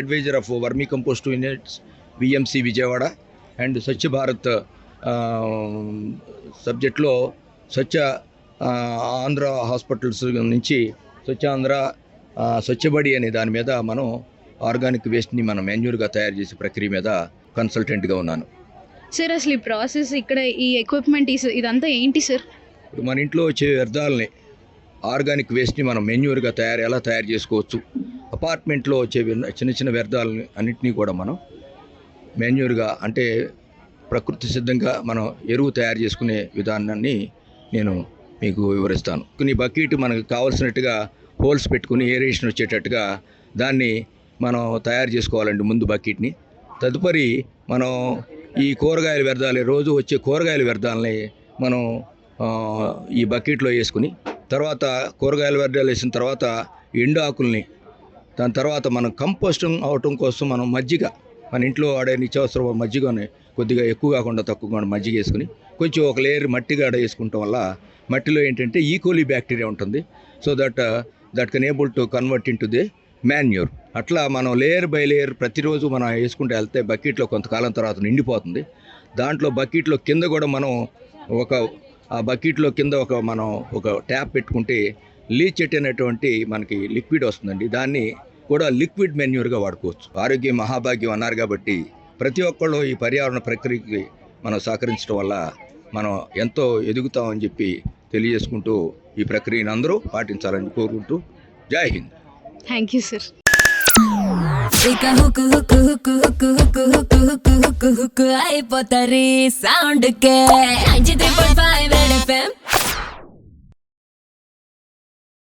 Advisor of vermicompost units VMC Vijayawada and Swachh Bharat సబ్జెక్ట్లో Swachh Andhra hospitals నుంచి స్వచ్ఛ ఆంధ్ర స్వచ్ఛబడి అనే దాని మీద మనం ఆర్గానిక్ వేస్ట్ని మనం మాన్యూర్గా తయారు చేసే ప్రక్రియ మీద కన్సల్టెంట్గా ఉన్నాను. సార్ అసలు ఈ ప్రాసెస్ ఇక్కడ ఈ ఎక్విప్మెంట్ ఇదంతా ఏంటి సార్? ఇప్పుడు మన ఇంట్లో వచ్చే వ్యర్థాలని ఆర్గానిక్ వేస్ట్ని మనం మెన్యూర్గా ఎలా తయారు చేసుకోవచ్చు, అపార్ట్మెంట్లో వచ్చే చిన్న చిన్న వ్యర్థాలని అన్నింటినీ కూడా మనం మెన్యూర్గా అంటే ప్రకృతి సిద్ధంగా మనం ఎరువు తయారు చేసుకునే విధానాన్ని నేను మీకు వివరిస్తాను. కొన్ని బకెట్ మనకు కావాల్సినట్టుగా హోల్స్ పెట్టుకుని ఏరేషన్ వచ్చేటట్టుగా దాన్ని మనం తయారు చేసుకోవాలండి ముందు బకెట్ని. తదుపరి మనం ఈ కూరగాయల వ్యర్థాలు రోజు వచ్చే కూరగాయల వ్యర్థాలని మనం ఈ బకెట్లో వేసుకుని తర్వాత కూరగాయల వ్యర్థాలు వేసిన తర్వాత ఎండు ఆకుల్ని దాని తర్వాత మనం కంపోస్టింగ్ అవటం కోసం మనం మజ్జిగ మన ఇంట్లో ఆడే నిత్యావసర మజ్జిగని కొద్దిగా ఎక్కువ కాకుండా తక్కువ కాకుండా మజ్జిగ వేసుకుని కొంచెం ఒక లేయర్ మట్టిగా వేసుకుంటాం వల్ల మట్టిలో ఏంటంటే ఈకోలీ బ్యాక్టీరియా ఉంటుంది. So that can able to convert in to the manure. అట్లా మనం లేయర్ బై లేయర్ ప్రతిరోజు మనం వేసుకుంటూ వెళ్తే బకెట్లో కొంతకాలం తర్వాత నిండిపోతుంది. దాంట్లో బకెట్లో కింద కూడా మనం ఆ బకెట్లో కింద మనం ఒక ట్యాప్ పెట్టుకుంటే లీచెట్ అనేటువంటి మనకి లిక్విడ్ వస్తుందండి. దాన్ని కూడా లిక్విడ్ మెన్యూర్గా వాడుకోవచ్చు. ఆరోగ్యం మహాభాగ్యం అన్నారు కాబట్టి ప్రతి ఒక్కళ్ళు ఈ పర్యావరణ ప్రక్రియకి మనం సహకరించడం వల్ల మనం ఎంతో ఎదుగుతామని చెప్పి తెలియజేసుకుంటూ ఈ ప్రక్రియను అందరూ పాటించాలని కోరుకుంటూ Jai Hind. Thank you sir. అయిపోతారు సౌండ్ కే 93.5 FM